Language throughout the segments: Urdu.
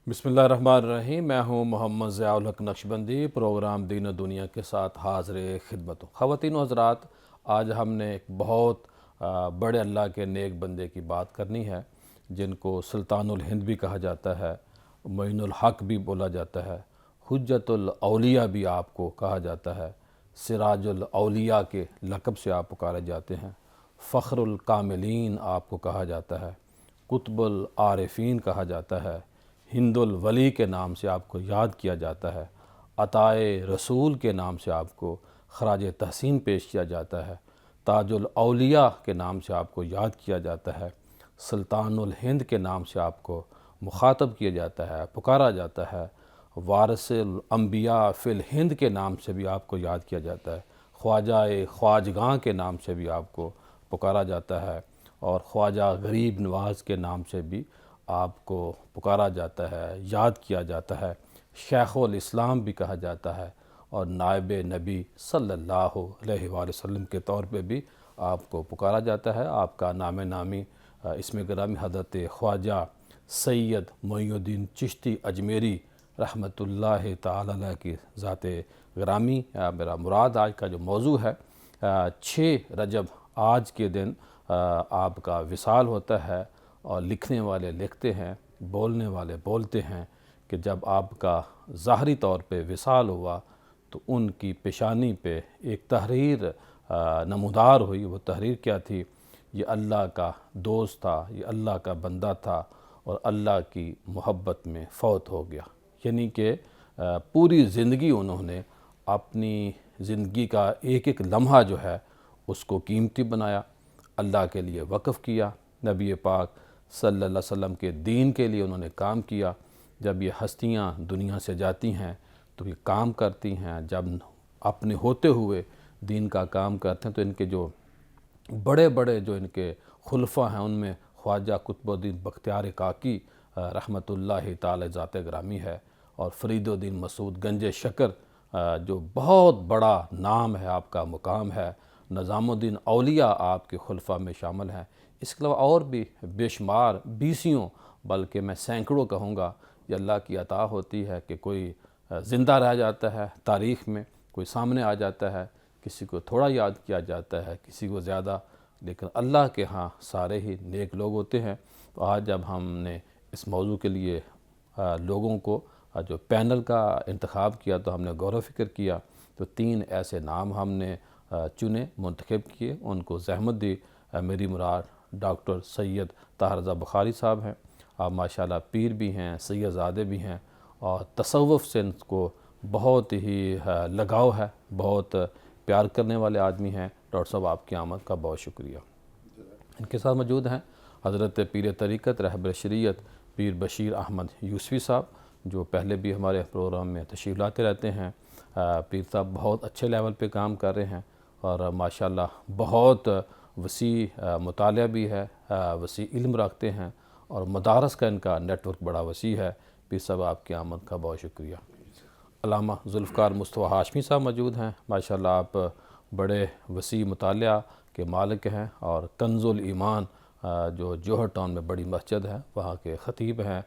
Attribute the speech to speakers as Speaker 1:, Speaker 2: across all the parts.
Speaker 1: بسم اللہ الرحمن الرحیم۔ میں ہوں محمد ضیاء الحق نقشبندی، پروگرام دین و دنیا کے ساتھ حاضر خدمت ہوں۔ خواتین و حضرات، آج ہم نے ایک بہت بڑے اللہ کے نیک بندے کی بات کرنی ہے، جن کو سلطان الہند بھی کہا جاتا ہے، معین الحق بھی بولا جاتا ہے، حجت الاولیاء بھی آپ کو کہا جاتا ہے، سراج الاولیاء کے لقب سے آپ پکارے جاتے ہیں، فخر الکاملین آپ کو کہا جاتا ہے، قطب العارفین کہا جاتا ہے، ہند الولی کے نام سے آپ کو یاد کیا جاتا ہے، عطائے رسول کے نام سے آپ کو خراج تحسین پیش کیا جاتا ہے، تاج الاولیاء کے نام سے آپ کو یاد کیا جاتا ہے، سلطان الہند کے نام سے آپ کو مخاطب کیا جاتا ہے، پکارا جاتا ہے، وارث الانبیاء فی الہند کے نام سے بھی آپ کو یاد کیا جاتا ہے، خواجہ خواجگاں کے نام سے بھی آپ کو پکارا جاتا ہے، اور خواجہ غریب نواز کے نام سے بھی آپ کو پکارا جاتا ہے، یاد کیا جاتا ہے، شیخ الاسلام بھی کہا جاتا ہے، اور نائب نبی صلی اللہ علیہ وآلہ وسلم کے طور پہ بھی آپ کو پکارا جاتا ہے۔ آپ کا نام نامی اسم گرامی حضرت خواجہ سید معین الدین چشتی اجمیری رحمۃ اللہ تعالی علیہ کی ذات گرامی۔ میرا مراد آج کا جو موضوع ہے، 6 رجب آج کے دن آپ کا وصال ہوتا ہے، اور لکھنے والے لکھتے ہیں، بولنے والے بولتے ہیں کہ جب آپ کا ظاہری طور پہ وصال ہوا تو ان کی پیشانی پہ ایک تحریر نمودار ہوئی۔ وہ تحریر کیا تھی؟ یہ اللہ کا دوست تھا، یہ اللہ کا بندہ تھا، اور اللہ کی محبت میں فوت ہو گیا۔ یعنی کہ پوری زندگی انہوں نے اپنی زندگی کا ایک ایک لمحہ جو ہے اس کو قیمتی بنایا، اللہ کے لیے وقف کیا، نبی پاک صلی اللہ علیہ وسلم کے دین کے لیے انہوں نے کام کیا۔ جب یہ ہستیاں دنیا سے جاتی ہیں تو یہ کام کرتی ہیں، جب اپنے ہوتے ہوئے دین کا کام کرتے ہیں تو ان کے جو بڑے بڑے جو ان کے خلفاء ہیں، ان میں خواجہ قطب الدین بختیار کاکی رحمۃ اللہ تعالی ذات گرامی ہے، اور فرید الدین مسعود گنج شکر جو بہت بڑا نام ہے، آپ کا مقام ہے، نظام الدین اولیاء آپ کے خلفاء میں شامل ہیں۔ اس کے علاوہ اور بھی بے شمار بیسیوں، بلکہ میں سینکڑوں کہوں گا، یہ اللہ کی عطا ہوتی ہے کہ کوئی زندہ رہ جاتا ہے تاریخ میں، کوئی سامنے آ جاتا ہے، کسی کو تھوڑا یاد کیا جاتا ہے، کسی کو زیادہ، لیکن اللہ کے ہاں سارے ہی نیک لوگ ہوتے ہیں۔ تو آج جب ہم نے اس موضوع کے لیے لوگوں کو جو پینل کا انتخاب کیا تو ہم نے غور و فکر کیا، تو 3 ایسے نام ہم نے چنے، منتخب کیے، ان کو زحمت دی۔ میری مراد ڈاکٹر سید طاہر رضا بخاری صاحب ہیں۔ آپ ماشاءاللہ پیر بھی ہیں، سید زادے بھی ہیں، اور تصوف سے ان کو بہت ہی لگاؤ ہے، بہت پیار کرنے والے آدمی ہیں۔ ڈاکٹر صاحب، آپ کی آمد کا بہت شکریہ۔ ان کے ساتھ موجود ہیں حضرت پیر طریقت رہبر شریعت پیر بشیر احمد یوسفی صاحب، جو پہلے بھی ہمارے پروگرام میں تشریف لاتے رہتے ہیں۔ پیر صاحب بہت اچھے لیول پہ کام کر رہے ہیں، اور ماشاءاللہ بہت وسیع مطالعہ بھی ہے، وسیع علم رکھتے ہیں، اور مدارس کا ان کا نیٹ ورک بڑا وسیع ہے۔ پیر صاحب، آپ کی آمد کا بہت شکریہ۔ علامہ ذوالفقار مصطفیٰ ہاشمی صاحب موجود ہیں۔ ماشاءاللہ آپ بڑے وسیع مطالعہ کے مالک ہیں، اور کنز الایمان جو جوہر ٹاؤن میں بڑی مسجد ہے، وہاں کے خطیب ہیں۔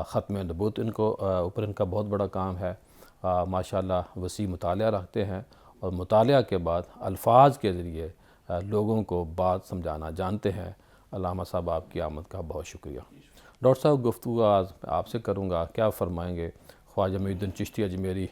Speaker 1: ختم نبوت ان کو اوپر ان کا بہت بڑا کام ہے۔ ماشاءاللہ وسیع مطالعہ رکھتے ہیں، اور مطالعہ کے بعد الفاظ کے ذریعے لوگوں کو بات سمجھانا جانتے ہیں۔ علامہ صاحب، آپ کی آمد کا بہت شکریہ۔ ڈاکٹر صاحب، گفتگو آج آپ سے کروں گا، کیا فرمائیں گے؟ خواجہ معین الدین چشتی اجمیری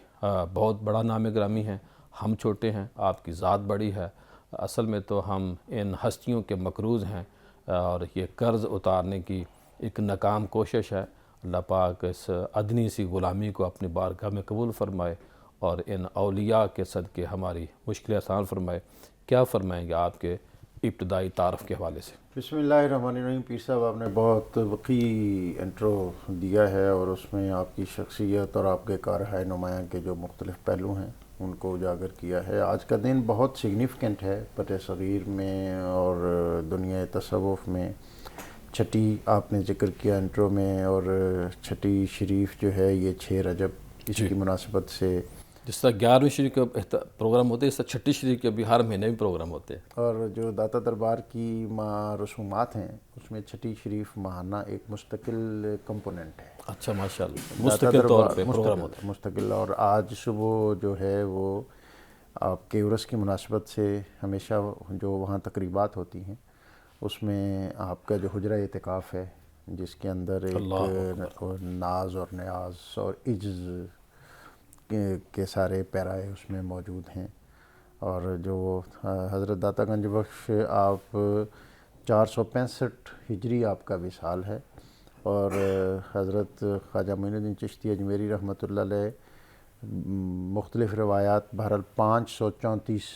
Speaker 1: بہت بڑا نام گرامی ہیں، ہم چھوٹے ہیں، آپ کی ذات بڑی ہے۔ اصل میں تو ہم ان ہستیوں کے مقروض ہیں، اور یہ قرض اتارنے کی ایک ناکام کوشش ہے۔ اللہ پاک اس ادنی سی غلامی کو اپنی بارگاہ میں قبول فرمائے، اور ان اولیاء کے صدقے ہماری مشکل آسان فرمائے۔ کیا فرمائیں گے آپ کے ابتدائی تعارف کے حوالے سے؟
Speaker 2: بسم اللہ الرحمن الرحیم۔ پیر صاحب، آپ نے بہت وقی انٹرو دیا ہے، اور اس میں آپ کی شخصیت اور آپ کے کارہائے نمایاں کے جو مختلف پہلو ہیں ان کو اجاگر کیا ہے۔ آج کا دن بہت سگنیفیکنٹ ہے فتح صغیر میں اور دنیا تصوف میں۔ چھٹی آپ نے ذکر کیا انٹرو میں، اور چھٹی شریف جو ہے یہ 6 رجب، اس کی مناسبت سے
Speaker 1: جس طرح 11ویں شریف کا پروگرام ہوتے ہیں، اس طرح چھٹی شریف کے بھی ہر مہینے بھی پروگرام ہوتے ہیں۔
Speaker 2: اور جو داتا دربار کی رسومات ہیں اس میں چھٹی شریف ماہانہ ایک مستقل کمپوننٹ ہے۔
Speaker 1: اچھا ماشاءاللہ،
Speaker 2: داتا
Speaker 1: مستقل طور
Speaker 2: دربار
Speaker 1: پہ پروگرام ہوتا
Speaker 2: مستقل، اور آج صبح جو ہے وہ آپ کے عرس کی مناسبت سے ہمیشہ جو وہاں تقریبات ہوتی ہیں اس میں آپ کا جو حجرہ اعتکاف ہے، جس کے اندر ایک ناز اور نیاز اور عجز کے سارے پیرائے اس میں موجود ہیں، اور جو حضرت داتا گنج بخش آپ 465 ہجری آپ کا وصال ہے، اور حضرت خواجہ معین الدین چشتی اجمیری رحمۃ اللہ علیہ مختلف روایات بہرحال 534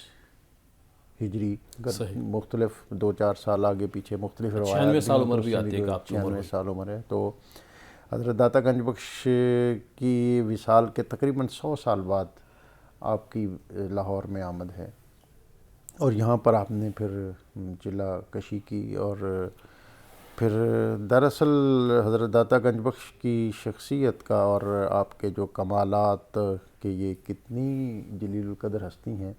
Speaker 2: ہجری، مختلف 2-4 سال آگے پیچھے مختلف روایات
Speaker 1: 96 سال
Speaker 2: ہیں
Speaker 1: عمر
Speaker 2: تو
Speaker 1: بھی
Speaker 2: اس
Speaker 1: آتی ہے کہ آپ کی عمر
Speaker 2: 96
Speaker 1: ہوئی۔
Speaker 2: سال عمر ہے، تو حضرت داتا گنج بخش کی وصال کے تقریباً 100 سال بعد آپ کی لاہور میں آمد ہے، اور یہاں پر آپ نے پھر چلہ کشی کی، اور پھر دراصل حضرت داتا گنج بخش کی شخصیت کا اور آپ کے جو کمالات کہ یہ کتنی جلیل القدر ہستی ہیں،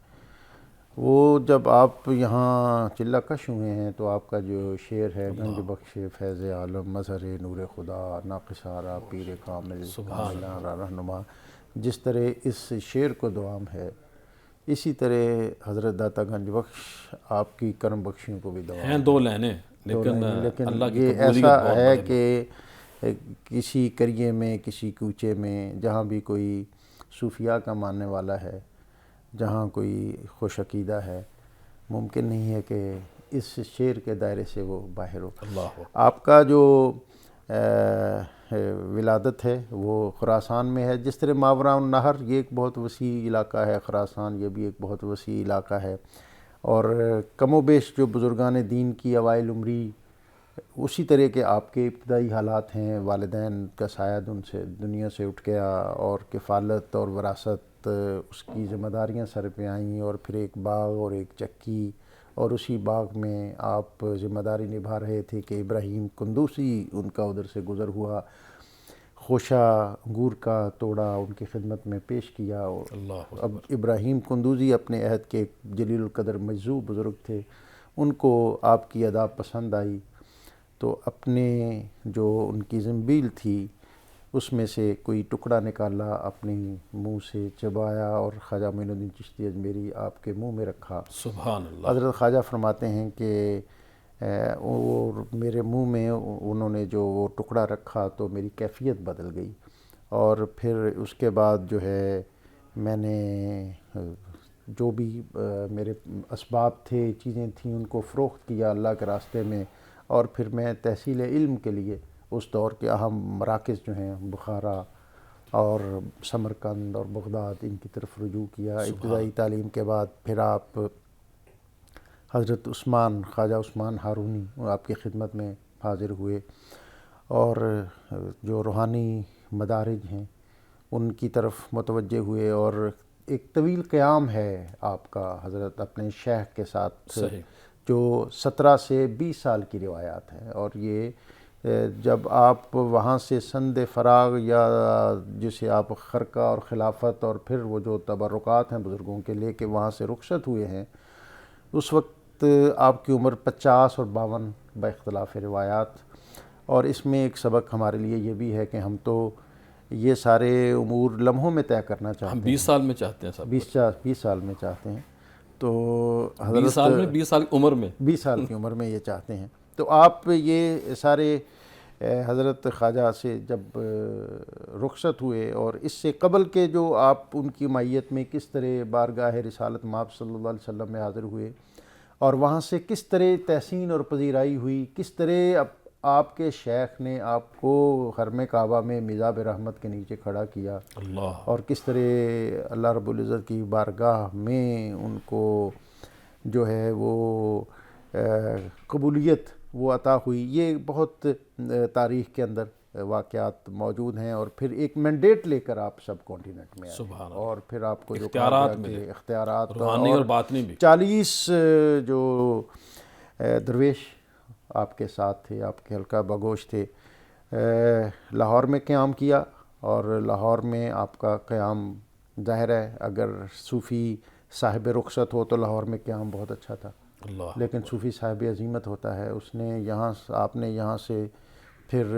Speaker 2: وہ جب آپ یہاں چلہ کش ہوئے ہیں تو آپ کا جو شعر ہے گنج بخش فیض عالم مظہر نور خدا ناقص آرا پیر کامل کامل رہنما، جس طرح اس شعر کو دوام ہے، اسی طرح حضرت داتا گنج بخش آپ کی کرم بخشیوں کو بھی دوام
Speaker 1: ہیں دو لائنیں، لیکن
Speaker 2: لیکن
Speaker 1: اللہ کی
Speaker 2: یہ
Speaker 1: قبولیت
Speaker 2: ایسا
Speaker 1: بہت
Speaker 2: ہے
Speaker 1: بدل
Speaker 2: کہ کسی قریے میں کسی کوچے میں جہاں بھی کوئی صوفیاء کا ماننے والا ہے، جہاں کوئی خوش عقیدہ ہے، ممکن نہیں ہے کہ اس شعر کے دائرے سے وہ باہر ہو۔
Speaker 1: اللہ
Speaker 2: آپ کا جو ولادت ہے وہ خراسان میں ہے، جس طرح ماوراء النہر یہ ایک بہت وسیع علاقہ ہے، خراسان یہ بھی ایک بہت وسیع علاقہ ہے، اور کم و بیش جو بزرگان دین کی اوائل عمری اسی طرح کے آپ کے ابتدائی حالات ہیں، والدین کا سایہ ان سے دنیا سے اٹھ گیا، اور کفالت اور وراثت اس کی ذمہ داریاں سر پہ آئیں، اور پھر ایک باغ اور ایک چکی، اور اسی باغ میں آپ ذمہ داری نبھا رہے تھے کہ ابراہیم قندوسی ان کا ادھر سے گزر ہوا، خوشہ انگور کا توڑا ان کی خدمت میں پیش کیا، اور
Speaker 1: اللہ
Speaker 2: اب ابراہیم قندوزی اپنے عہد کے جلیل القدر مجذوب بزرگ تھے، ان کو آپ کی ادا پسند آئی، تو اپنے جو ان کی زنبیل تھی اس میں سے کوئی ٹکڑا نکالا، اپنی منہ سے چبایا، اور خواجہ معین الدین چشتی اجمیری آپ کے منہ میں رکھا۔
Speaker 1: سبحان اللہ۔
Speaker 2: حضرت خواجہ فرماتے ہیں کہ وہ میرے منہ میں انہوں نے جو وہ ٹکڑا رکھا تو میری کیفیت بدل گئی، اور پھر اس کے بعد جو ہے میں نے جو بھی میرے اسباب تھے، چیزیں تھیں، ان کو فروخت کیا اللہ کے راستے میں، اور پھر میں تحصیل علم کے لیے اس دور کے اہم مراکز جو ہیں بخارا اور سمرقند اور بغداد ان کی طرف رجوع کیا۔ ابتدائی تعلیم کے بعد پھر آپ حضرت عثمان خواجہ عثمان ہارونی آپ کی خدمت میں حاضر ہوئے، اور جو روحانی مدارج ہیں ان کی طرف متوجہ ہوئے، اور ایک طویل قیام ہے آپ کا حضرت اپنے شیخ کے ساتھ،
Speaker 1: صحیح۔
Speaker 2: جو 17 سے 20 سال کی روایات ہیں، اور یہ جب آپ وہاں سے سند فراغ یا جسے آپ خرقہ اور خلافت اور پھر وہ جو تبرکات ہیں بزرگوں کے لے کے وہاں سے رخصت ہوئے ہیں، اس وقت آپ کی عمر 50 اور 52 با اختلاف روایات، اور اس میں ایک سبق ہمارے لیے یہ بھی ہے کہ ہم تو یہ سارے امور لمحوں میں طے کرنا
Speaker 1: ہم
Speaker 2: چاہتے
Speaker 1: 20
Speaker 2: ہیں،
Speaker 1: سال میں چاہتے ہیں سب
Speaker 2: 20 سال میں چاہتے ہیں، تو
Speaker 1: 20 سال میں 20 سال کی عمر میں
Speaker 2: 20 سال کی عمر میں یہ چاہتے ہیں، تو آپ یہ سارے حضرت خواجہ سے جب رخصت ہوئے، اور اس سے قبل کے جو آپ ان کی معیت میں کس طرح بارگاہ رسالت مآب صلی اللہ علیہ وسلم میں حاضر ہوئے، اور وہاں سے کس طرح تحسین اور پذیرائی ہوئی، کس طرح آپ کے شیخ نے آپ کو حرم کعبہ میں میزاب رحمت کے نیچے کھڑا کیا،
Speaker 1: اللہ،
Speaker 2: اور کس طرح اللہ رب العزت کی بارگاہ میں ان کو جو ہے وہ قبولیت وہ عطا ہوئی، یہ بہت تاریخ کے اندر واقعات موجود ہیں، اور پھر ایک مینڈیٹ لے کر آپ سب کانٹیننٹ میں آئے،
Speaker 1: سبحان اللہ،
Speaker 2: اور پھر آپ کو جو کہا
Speaker 1: اختیارات
Speaker 2: گیا
Speaker 1: ملے،
Speaker 2: کہ اختیارات،
Speaker 1: روحانی اور باطنی بھی۔
Speaker 2: 40 جو درویش آپ کے ساتھ تھے، آپ کے حلقہ بگوش تھے، لاہور میں قیام کیا، اور لاہور میں آپ کا قیام ظاہر ہے اگر صوفی صاحب رخصت ہو تو لاہور میں قیام بہت اچھا تھا،
Speaker 1: اللہ،
Speaker 2: لیکن صوفی صاحب عزیمت ہوتا ہے، اس نے یہاں آپ نے یہاں سے پھر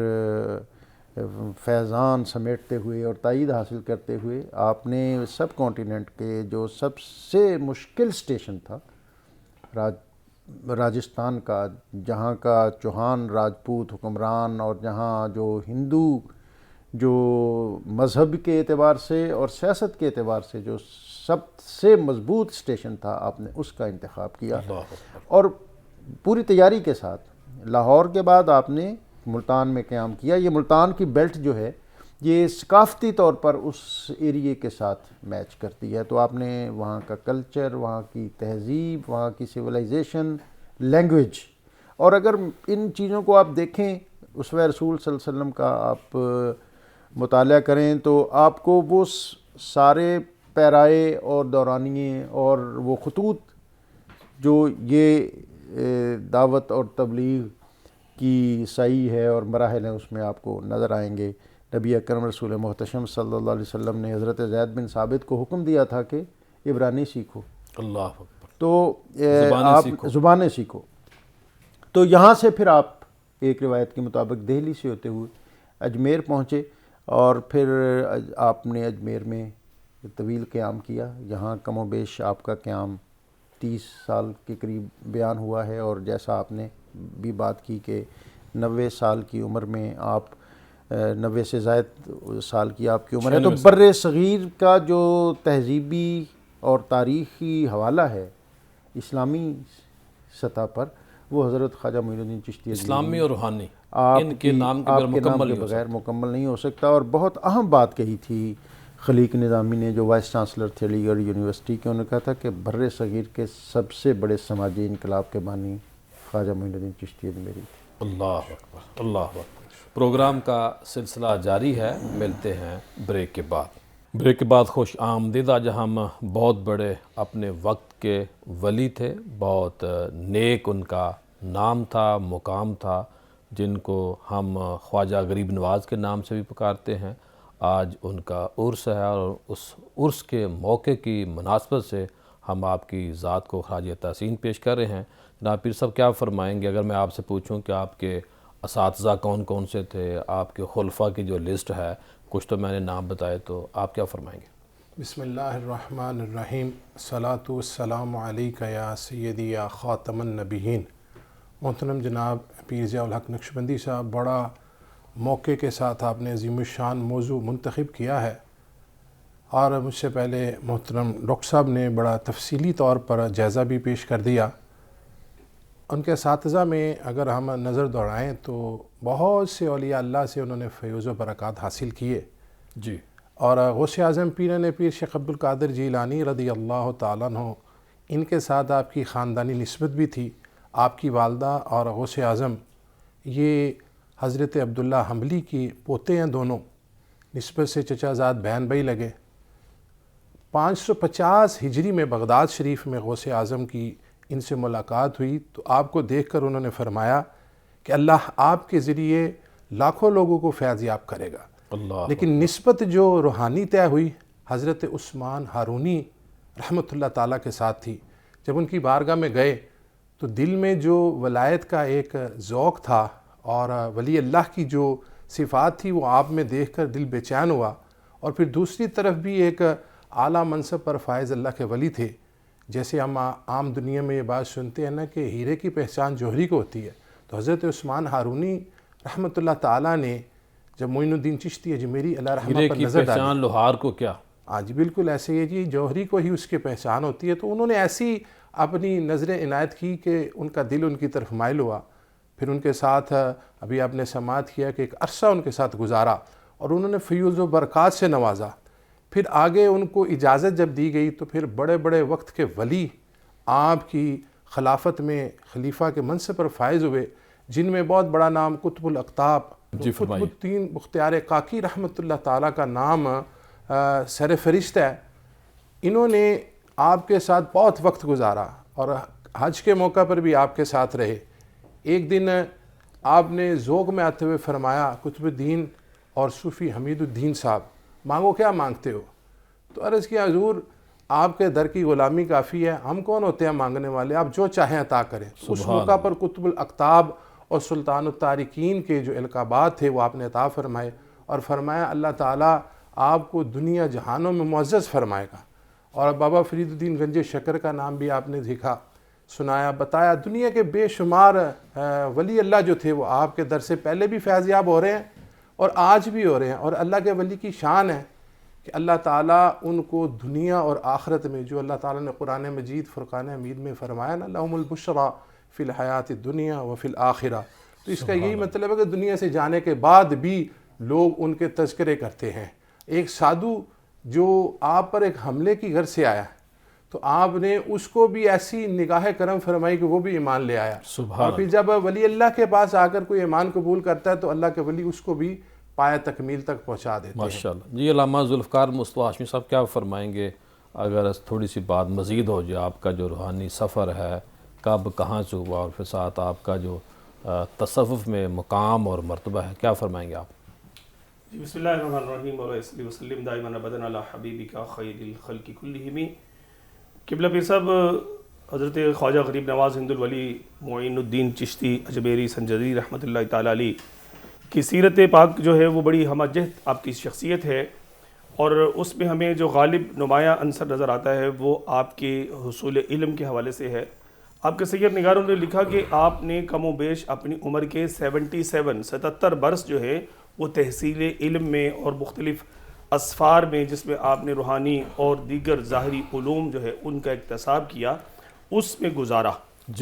Speaker 2: فیضان سمیٹتے ہوئے اور تائید حاصل کرتے ہوئے آپ نے سب کانٹیننٹ کے جو سب سے مشکل اسٹیشن تھا راجستھان کا، جہاں کا چوہان راجپوت حکمران اور جہاں جو ہندو جو مذہب کے اعتبار سے اور سیاست کے اعتبار سے جو سب سے مضبوط اسٹیشن تھا، آپ نے اس کا انتخاب کیا اور پوری تیاری کے ساتھ لاہور کے بعد آپ نے ملتان میں قیام کیا۔ یہ ملتان کی بیلٹ جو ہے یہ ثقافتی طور پر اس ایریے کے ساتھ میچ کرتی ہے، تو آپ نے وہاں کا کلچر، وہاں کی تہذیب، وہاں کی سویلائزیشن، لینگویج، اور اگر ان چیزوں کو آپ دیکھیں، اسوہ رسول صلی اللہ علیہ وسلم کا آپ مطالعہ کریں تو آپ کو وہ سارے پیرائے اور دورانیے اور وہ خطوط جو یہ دعوت اور تبلیغ کی سعی ہے اور مراحل ہیں اس میں آپ کو نظر آئیں گے۔ نبی اکرم رسول محتشم صلی اللہ علیہ وسلم نے حضرت زید بن ثابت کو حکم دیا تھا کہ عبرانی سیکھو،
Speaker 1: اللہ اکبر،
Speaker 2: تو آپ زبانیں سیکھو۔ تو یہاں سے پھر آپ ایک روایت کے مطابق دہلی سے ہوتے ہوئے اجمیر پہنچے اور پھر آپ نے اجمیر میں طویل قیام کیا۔ یہاں کم و بیش آپ کا قیام 30 سال کے قریب بیان ہوا ہے، اور جیسا آپ نے بھی بات کی کہ 90 سال کی عمر میں آپ 90 سے زائد سال کی آپ کی عمر ہے، تو بر صغیر کا جو تہذیبی اور تاریخی حوالہ ہے اسلامی سطح پر، وہ حضرت خواجہ معین الدین چشتی
Speaker 1: اسلامی اور روحانی،
Speaker 2: آپ
Speaker 1: ان کے نام کے
Speaker 2: بغیر مکمل نہیں ہو سکتا۔ اور بہت اہم بات کہی تھی خلیق نظامی نے، جو وائس چانسلر تھے علی گڑھ یونیورسٹی کے، انہوں نے کہا تھا کہ بر صغیر کے سب سے بڑے سماجی انقلاب کے بانی خواجہ معین الدین چشتی اجمیری تھے۔
Speaker 1: اللہ اکبر، اللہ اکبر۔ پروگرام کا سلسلہ جاری ہے، ملتے ہیں بریک کے بعد۔ بریک کے بعد خوش آمدید۔ آج ہم بہت بڑے اپنے وقت کے ولی تھے، بہت نیک ان کا نام تھا، مقام تھا، جن کو ہم خواجہ غریب نواز کے نام سے بھی پکارتے ہیں۔ آج ان کا عرس ہے اور اس عرس کے موقع کی مناسبت سے ہم آپ کی ذات کو خراج تحسین پیش کر رہے ہیں۔ جناب پیر صاحب کیا فرمائیں گے اگر میں آپ سے پوچھوں کہ آپ کے اساتذہ کون کون سے تھے، آپ کے خلفاء کی جو لسٹ ہے، کچھ تو میں نے نام بتائے، تو آپ کیا فرمائیں گے؟
Speaker 3: بسم اللہ الرحمن الرحیم، الصلاۃ والسلام علیک یا سیدی یا خاتم النبیین۔ محترم جناب پیر ضیاء الحق نقشبندی صاحب، بڑا موقع کے ساتھ آپ نے عظیم الشان موضوع منتخب کیا ہے، اور مجھ سے پہلے محترم ڈاکٹر صاحب نے بڑا تفصیلی طور پر جائزہ بھی پیش کر دیا۔ ان کے اساتذہ میں اگر ہم نظر دوڑائیں تو بہت سے اولیاء اللہ سے انہوں نے فیوز و برکات حاصل کیے
Speaker 1: جی،
Speaker 3: اور غوث اعظم پیران پیر شیخ عبد القادر جیلانی رضی اللہ تعالیٰ عنہ، ان کے ساتھ آپ کی خاندانی نسبت بھی تھی۔ آپ کی والدہ اور غوث اعظم یہ حضرت عبداللہ حنبلی کی پوتے ہیں، دونوں نسبت سے چچا زاد بہن بھائی لگے۔ 550 ہجری میں بغداد شریف میں غوث اعظم کی ان سے ملاقات ہوئی، تو آپ کو دیکھ کر انہوں نے فرمایا کہ اللہ آپ کے ذریعے لاکھوں لوگوں کو فیض یاب کرے گا۔
Speaker 1: اللہ
Speaker 3: لیکن نسبت جو روحانی طے ہوئی حضرت عثمان ہارونی رحمۃ اللہ تعالیٰ کے ساتھ تھی۔ جب ان کی بارگاہ میں گئے تو دل میں جو ولایت کا ایک ذوق تھا اور ولی اللہ کی جو صفات تھی وہ آپ میں دیکھ کر دل بے چین ہوا، اور پھر دوسری طرف بھی ایک اعلیٰ منصب پر فائز اللہ کے ولی تھے۔ جیسے ہم عام دنیا میں یہ بات سنتے ہیں نا کہ ہیرے کی پہچان جوہری کو ہوتی ہے، تو حضرت عثمان ہارونی رحمۃ اللہ تعالیٰ نے جب معین الدین چشتی اجمیری علیہ رحمہ پر نظر ڈالی،
Speaker 1: پہچان لوہار کو کیا؟
Speaker 3: ہاں جی بالکل ایسے ہی جی، جوہری کو ہی اس کی پہچان ہوتی ہے، تو انہوں نے ایسی اپنی نظر عنایت کی کہ ان کا دل ان کی طرف مائل ہوا۔ پھر ان کے ساتھ ابھی آپ نے سماعت کیا کہ ایک عرصہ ان کے ساتھ گزارا اور انہوں نے فیوز و برکات سے نوازا۔ پھر آگے ان کو اجازت جب دی گئی تو پھر بڑے بڑے وقت کے ولی آپ کی خلافت میں خلیفہ کے منصب پر فائز ہوئے، جن میں بہت بڑا نام قطب الاقطاب قطب الدین بختیار کاکی رحمۃ اللہ تعالیٰ کا نام سر فہرست ہے۔ انہوں نے آپ کے ساتھ بہت وقت گزارا اور حج کے موقع پر بھی آپ کے ساتھ رہے۔ ایک دن آپ نے ذوق میں آتے ہوئے فرمایا، قطب الدین اور صوفی حمید الدین صاحب مانگو کیا مانگتے ہو؟ تو عرض کیا حضور آپ کے در کی غلامی کافی ہے، ہم کون ہوتے ہیں مانگنے والے، آپ جو چاہیں عطا کریں۔ اس موقع پر قطب الاقطاب اور سلطان التارکین کے جو القابات تھے وہ آپ نے عطا فرمائے، اور فرمایا اللہ تعالیٰ آپ کو دنیا جہانوں میں معزز فرمائے گا. اور بابا فرید الدین گنج شکر کا نام بھی آپ نے دیکھا، سنایا، بتایا. دنیا کے بے شمار ولی اللہ جو تھے وہ آپ کے در سے پہلے بھی فیض یاب ہو رہے ہیں اور آج بھی ہو رہے ہیں. اور اللہ کے ولی کی شان ہے کہ اللہ تعالیٰ ان کو دنیا اور آخرت میں، جو اللہ تعالیٰ نے قرآن مجید فرقان حمید میں فرمایا نا، لہم البشریٰ فی الحیات الدنیا وفی الآخرہ، تو اس کا یہی مطلب ہے کہ دنیا سے جانے کے بعد بھی لوگ ان کے تذکرے کرتے ہیں. ایک سادھو جو آپ پر ایک حملے کی غرض سے آیا تو آپ نے اس کو بھی ایسی نگاہ کرم فرمائی کہ وہ بھی ایمان لے آیا. اور پھر جب ولی اللہ کے پاس آ کر کوئی ایمان قبول کرتا ہے تو اللہ کے ولی اس کو بھی پایہ تکمیل تک پہنچا دیتے ہیں.
Speaker 1: ماشاءاللہ. جی علامہ ذوالفقار مصطفیٰ ہاشمی صاحب کیا فرمائیں گے اگر تھوڑی سی بات مزید ہو جائے، آپ کا جو روحانی سفر ہے کب کہاں سے ہوا، اور پھر ساتھ آپ کا جو تصوف میں مقام اور مرتبہ ہے، کیا فرمائیں گے آپ؟
Speaker 4: بسم اللہ الرحمن الرحیم و صلی وسلم دائما ابدا علی حبیبک خیر الخلق کلہم. قبلہ پیر صاحب حضرت خواجہ غریب نواز ہند الولی معین الدین چشتی اجمیری سنجدی رحمۃ اللہ تعالیٰ علیہ کی سیرت پاک جو ہے وہ بڑی ہمہ جہت آپ کی شخصیت ہے، اور اس میں ہمیں جو غالب نمایاں عنصر نظر آتا ہے وہ آپ کے حصول علم کے حوالے سے ہے. آپ کے سید نگاروں نے لکھا کہ آپ نے کم و بیش اپنی عمر کے 77 برس جو ہے وہ تحصیل علم میں اور مختلف اسفار میں، جس میں آپ نے روحانی اور دیگر ظاہری علوم جو ہے ان کا اکتساب کیا، اس میں گزارا.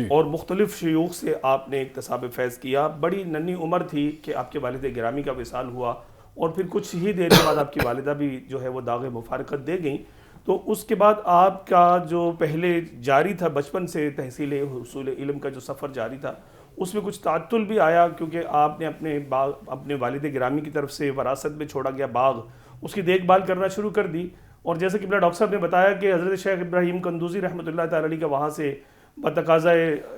Speaker 4: اور مختلف شیوخ سے آپ نے اکتساب فیض کیا. بڑی ننھی عمر تھی کہ آپ کے والد گرامی کا وصال ہوا، اور پھر کچھ ہی دیر کے بعد آپ کی والدہ بھی جو ہے وہ داغ مفارقت دے گئیں. تو اس کے بعد آپ کا جو پہلے جاری تھا بچپن سے تحصیل حصول علم کا جو سفر جاری تھا، اس میں کچھ تعطل بھی آیا، کیونکہ آپ نے اپنے والد گرامی کی طرف سے وراثت میں چھوڑا گیا باغ، اس کی دیکھ بھال کرنا شروع کر دی. اور جیسے کہ ڈاکٹر صاحب نے بتایا کہ حضرت شیخ ابراہیم قندوزی رحمۃ اللہ تعالیٰ علیہ کا وہاں سے بتقاضۂ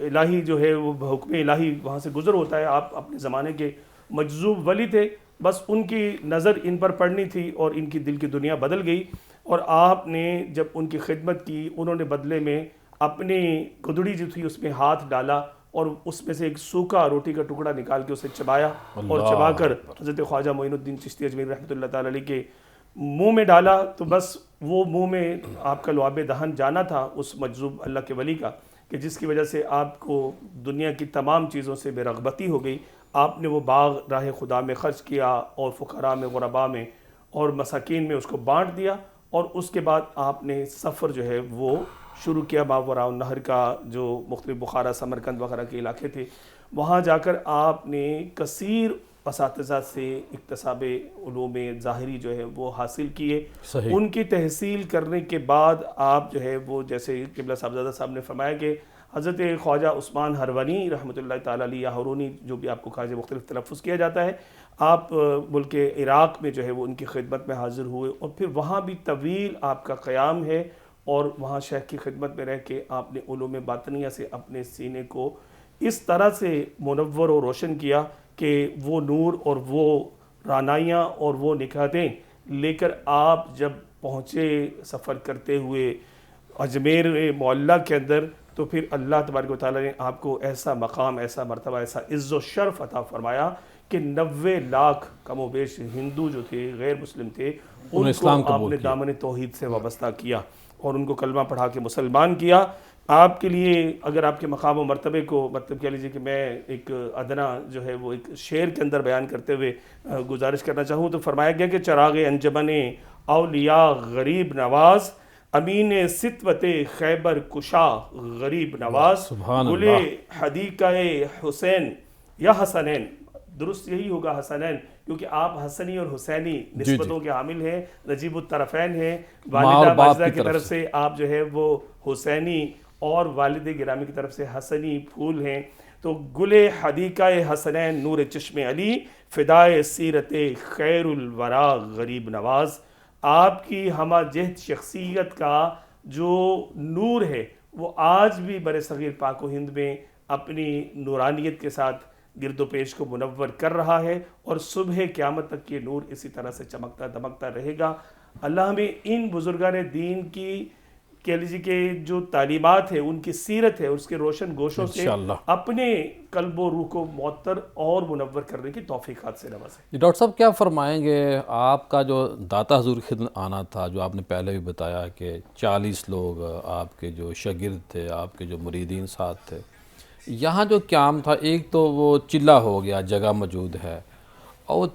Speaker 4: الہی جو ہے وہ حکم الہی وہاں سے گزر ہوتا ہے. آپ اپنے زمانے کے مجذوب ولی تھے، بس ان کی نظر ان پر پڑنی تھی اور ان کی دل کی دنیا بدل گئی. اور آپ نے جب ان کی خدمت کی، انہوں نے بدلے میں اپنی گدڑی جو تھی اس میں ہاتھ ڈالا اور اس میں سے ایک سوکھا روٹی کا ٹکڑا نکال کے اسے چبایا، اور چبا کر حضرت خواجہ معین الدین چشتی اجمیری رحمۃ اللہ تعالیٰ علیہ کے منہ میں ڈالا. تو بس وہ منہ میں آپ کا لعاب دہن جانا تھا اس مجذوب اللہ کے ولی کا، کہ جس کی وجہ سے آپ کو دنیا کی تمام چیزوں سے بے رغبتی ہو گئی. آپ نے وہ باغ راہ خدا میں خرچ کیا اور فقراء میں، غرباء میں اور مساکین میں اس کو بانٹ دیا. اور اس کے بعد آپ نے سفر جو ہے وہ شروع کیا ماوراء النہر کا، جو مختلف بخارا، سمرقند وغیرہ کے علاقے تھے. وہاں جا کر آپ نے کثیر اساتذہ سے اکتساب علوم ظاہری جو ہے وہ حاصل کیے. ان کی تحصیل کرنے کے بعد آپ جو ہے وہ، جیسے قبلہ صاحبزادہ صاحب نے فرمایا کہ حضرت خواجہ عثمان ہروانی رحمۃ اللہ تعالیٰ علیہ، یا ہرونی جو بھی آپ کو خواجہ مختلف تلفظ کیا جاتا ہے، آپ ملک عراق میں جو ہے وہ ان کی خدمت میں حاضر ہوئے، اور پھر وہاں بھی طویل آپ کا قیام ہے. اور وہاں شیخ کی خدمت میں رہ کے آپ نے علوم باطنیہ سے اپنے سینے کو اس طرح سے منور و روشن کیا کہ وہ نور اور وہ رانائیاں اور وہ نکھاتیں لے کر آپ جب پہنچے سفر کرتے ہوئے اجمیر معلیٰ کے اندر، تو پھر اللہ تبارک و تعالیٰ نے آپ کو ایسا مقام، ایسا مرتبہ، ایسا عز و شرف عطا فرمایا کہ 90 لاکھ کم و بیش ہندو جو تھے، غیر مسلم تھے، ان کو آپ نے دامن توحید سے وابستہ کیا اور ان کو کلمہ پڑھا کے مسلمان کیا. آپ کے لیے اگر آپ کے مقام و مرتبے کو مطلب کہہ لیجیے کہ میں ایک ادنا جو ہے وہ ایک شعر کے اندر بیان کرتے ہوئے گزارش کرنا چاہوں تو فرمایا گیا کہ چراغ انجمن اولیاء غریب نواز، امین ستوت خیبر کشا غریب نواز، گل حدیقہ حسین یا حسنین، درست یہی ہوگا حسنین، کیونکہ آپ حسنی اور حسینی نسبتوں کے حامل ہیں، نجیب الطرفین ہیں. والدہ ماجدہ کی طرف سے آپ جو ہے وہ حسینی اور والد گرامی کی طرف سے حسنی پھول ہیں. تو گل حدیقہ حسنین نور چشم علی، فدائے سیرت خیر الورا غریب نواز. آپ کی ہمہ جہت شخصیت کا جو نور ہے وہ آج بھی بر صغیر پاک و ہند میں اپنی نورانیت کے ساتھ گرد و پیش کو منور کر رہا ہے، اور صبح قیامت تک یہ نور اسی طرح سے چمکتا دمکتا رہے گا. اللہ ہمیں ان بزرگان دین کی کہہ لیجیے کہ جو تعلیمات ہے، ان کی سیرت ہے، اس کے روشن گوشوں سے
Speaker 1: انشاءاللہ
Speaker 4: اپنے قلب و روح کو معطر اور منور کرنے کی توفیقات سے نوازے۔
Speaker 1: جی ڈاکٹر صاحب کیا فرمائیں گے، آپ کا جو داتا حضور کی خدمت آنا تھا، جو آپ نے پہلے بھی بتایا کہ 40 لوگ آپ کے جو شاگرد تھے، آپ کے جو مریدین ساتھ تھے، یہاں جو قیام تھا، ایک تو وہ چلہ ہو گیا، جگہ موجود ہے، اور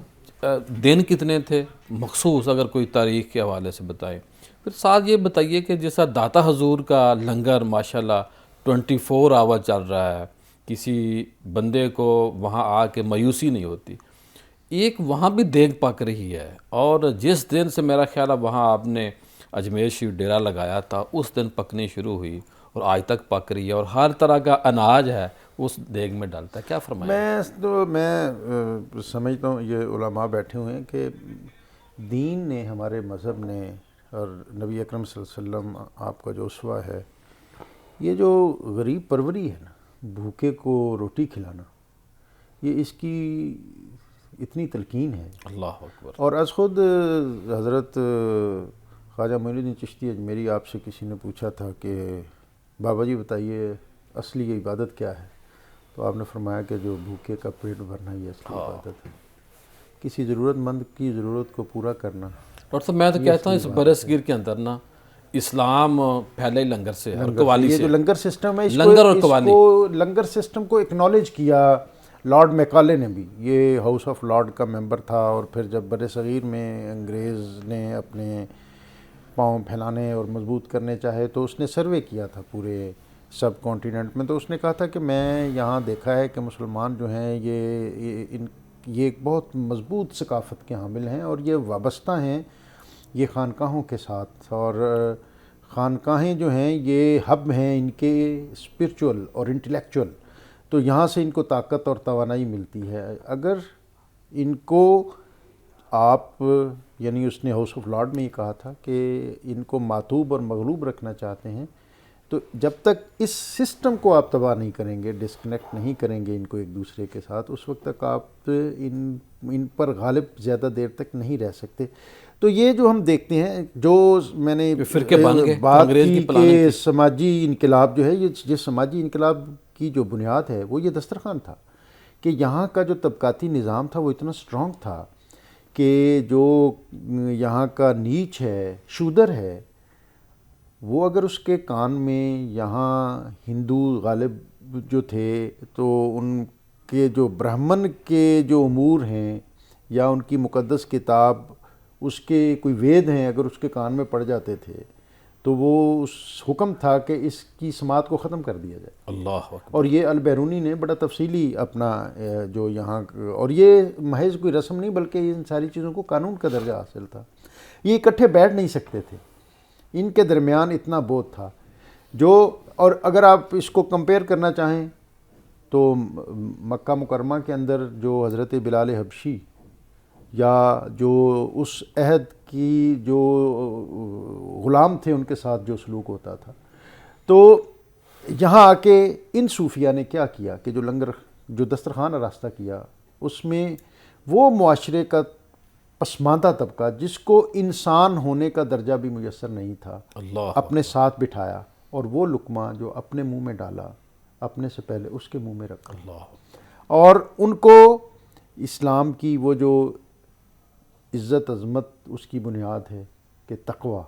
Speaker 1: دن کتنے تھے مخصوص، اگر کوئی تاریخ کے حوالے سے بتائیں۔ پھر ساتھ یہ بتائیے کہ جیسا داتا حضور کا لنگر ماشاءاللہ 24 آور چل رہا ہے، کسی بندے کو وہاں آ کے مایوسی نہیں ہوتی، ایک وہاں بھی دیگ پک رہی ہے، اور جس دن سے میرا خیال ہے وہاں آپ نے اجمیر شریف ڈیرا لگایا تھا، اس دن پکنی شروع ہوئی اور آج تک پک رہی ہے، اور ہر طرح کا اناج ہے اس دیگ میں ڈالتا ہے، کیا فرمائیں؟
Speaker 2: میں سمجھتا ہوں یہ علماء بیٹھے ہوئے ہیں کہ دین نے، ہمارے مذہب نے، اور نبی اکرم صلی اللہ علیہ وسلم آپ کا جو اسوہ ہے، یہ جو غریب پروری ہے نا، بھوکے کو روٹی کھلانا، یہ اس کی اتنی تلقین ہے۔
Speaker 1: اللہ اکبر۔
Speaker 2: اور از خود حضرت خواجہ معین الدین چشتی اجمیری، آپ سے کسی نے پوچھا تھا کہ بابا جی بتائیے اصلی عبادت کیا ہے، تو آپ نے فرمایا کہ جو بھوکے کا پیٹ بھرنا یہ اصلی عبادت ہے، کسی ضرورت مند کی ضرورت کو پورا کرنا۔
Speaker 1: ڈاکٹر صاحب میں تو کہتا ہوں اس برصغیر کے اندر نا اسلام پہلے ہی لنگر سے ہے، اور قوالی
Speaker 2: یہ
Speaker 1: سے
Speaker 2: جو لنگر سسٹم ہے،
Speaker 1: لنگر اور قوالی،
Speaker 2: لنگر سسٹم کو اکنالج کیا لارڈ میکالے نے بھی، یہ ہاؤس آف لارڈ کا ممبر تھا، اور پھر جب بر صغیر میں انگریز نے اپنے پاؤں پھیلانے اور مضبوط کرنے چاہے تو اس نے سروے کیا تھا پورے سب کانٹیننٹ میں، تو اس نے کہا تھا کہ میں یہاں دیکھا ہے کہ مسلمان جو ہیں یہ ایک بہت مضبوط ثقافت کے حامل ہیں، اور یہ وابستہ ہیں یہ خانقاہوں کے ساتھ، اور خانقاہیں جو ہیں یہ ہب ہیں ان کے اسپرچول اور انٹلیکچول، تو یہاں سے ان کو طاقت اور توانائی ملتی ہے۔ اگر ان کو آپ، یعنی اس نے ہاؤس آف لارڈ میں یہ کہا تھا کہ ان کو ماتوب اور مغلوب رکھنا چاہتے ہیں، تو جب تک اس سسٹم کو آپ تباہ نہیں کریں گے، ڈسکنیکٹ نہیں کریں گے ان کو ایک دوسرے کے ساتھ، اس وقت تک آپ ان پر غالب زیادہ دیر تک نہیں رہ سکتے۔ تو یہ جو ہم دیکھتے ہیں، جو میں نے
Speaker 1: فرقے بن گئے
Speaker 2: بات
Speaker 1: انگریز
Speaker 2: کی
Speaker 1: کی پلاننگ
Speaker 2: کہ
Speaker 1: کی۔
Speaker 2: سماجی انقلاب جو ہے، یہ سماجی انقلاب کی جو بنیاد ہے وہ یہ دسترخوان تھا، کہ یہاں کا جو طبقاتی نظام تھا وہ اتنا سٹرونگ تھا کہ جو یہاں کا نیچ ہے، شودر ہے، وہ اگر اس کے کان میں یہاں ہندو غالب جو تھے تو ان کے جو برہمن کے جو امور ہیں یا ان کی مقدس کتاب، اس کے کوئی وید ہیں، اگر اس کے کان میں پڑ جاتے تھے تو وہ اس حکم تھا کہ اس کی سماعت کو ختم کر دیا جائے۔
Speaker 1: اللہ اکبر۔
Speaker 2: اور یہ البیرونی نے بڑا تفصیلی اپنا جو یہاں، اور یہ محض کوئی رسم نہیں بلکہ ان ساری چیزوں کو قانون کا درجہ حاصل تھا، یہ اکٹھے بیٹھ نہیں سکتے تھے، ان کے درمیان اتنا بوجھ تھا جو، اور اگر آپ اس کو کمپیئر کرنا چاہیں تو مکہ مکرمہ کے اندر جو حضرت بلال حبشی یا جو اس عہد کی جو غلام تھے ان کے ساتھ جو سلوک ہوتا تھا، تو یہاں آ کے ان صوفیہ نے کیا کیا کہ جو لنگر، جو دسترخوان راستہ کیا، اس میں وہ معاشرے کا پسماندہ طبقہ جس کو انسان ہونے کا درجہ بھی میسر نہیں تھا،
Speaker 1: اللہ
Speaker 2: اپنے ساتھ بٹھایا، اور وہ لقمہ جو اپنے منہ میں ڈالا اپنے سے پہلے اس کے منہ میں رکھا،
Speaker 1: اللہ
Speaker 2: اور ان کو اسلام کی وہ جو عزت عظمت اس کی بنیاد ہے کہ تقوی،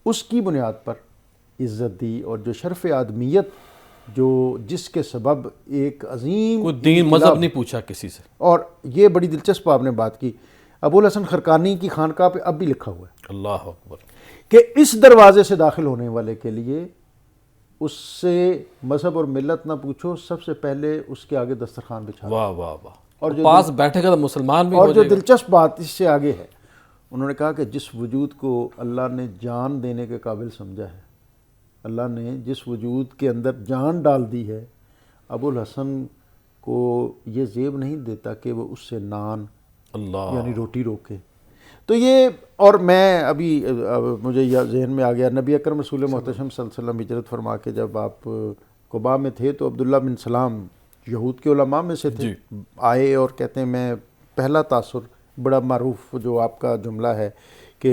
Speaker 2: اس کی بنیاد پر عزت دی، اور جو شرف آدمیت جو جس کے سبب ایک عظیم
Speaker 1: کوئی دین مذہب نہیں پوچھا کسی سے۔
Speaker 2: اور یہ بڑی دلچسپ آپ نے بات کی، ابوالحسن خرقانی کی خانقاہ پہ اب بھی لکھا ہوا ہے
Speaker 1: اللہ اکبر۔
Speaker 2: کہ اس دروازے سے داخل ہونے والے کے لیے اس سے مذہب اور ملت نہ پوچھو، سب سے پہلے اس کے آگے دسترخوان بچھا دو۔
Speaker 1: واہ واہ واہ،
Speaker 2: اور
Speaker 1: اور
Speaker 2: جو
Speaker 1: پاس بیٹھے گا تو مسلمان بھی
Speaker 2: اور
Speaker 1: ہو
Speaker 2: جو
Speaker 1: جائے گا۔
Speaker 2: دلچسپ بات اس سے آگے ہے، انہوں نے کہا کہ جس وجود کو اللہ نے جان دینے کے قابل سمجھا ہے، اللہ نے جس وجود کے اندر جان ڈال دی ہے، ابوالحسن کو یہ زیب نہیں دیتا کہ وہ اس سے نان
Speaker 1: اللہ،
Speaker 2: یعنی روٹی روکے۔ تو یہ، اور میں ابھی مجھے یہ ذہن میں آ گیا، نبی اکرم رسول محتشم صلی اللہ علیہ وسلم ہجرت فرما کے جب آپ قباء میں تھے تو عبداللہ بن سلام یہود کے علماء میں سے تھے، آئے اور کہتے ہیں میں پہلا تاثر، بڑا معروف جو آپ کا جملہ ہے کہ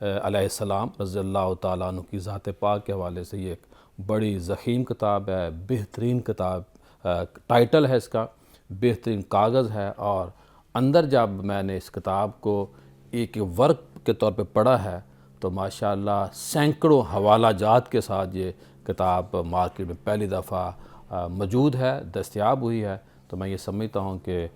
Speaker 1: علیہ السلام رضی اللہ تعالیٰ عنہ کی ذات پاک کے حوالے سے یہ ایک بڑی ضخیم کتاب ہے، بہترین کتاب، ٹائٹل ہے اس کا، بہترین کاغذ ہے، اور اندر جب میں نے اس کتاب کو ایک ورک کے طور پہ پڑھا ہے تو ماشاءاللہ سینکڑوں حوالہ جات کے ساتھ یہ کتاب مارکیٹ میں پہلی دفعہ موجود ہے، دستیاب ہوئی ہے۔ تو میں یہ سمجھتا ہوں کہ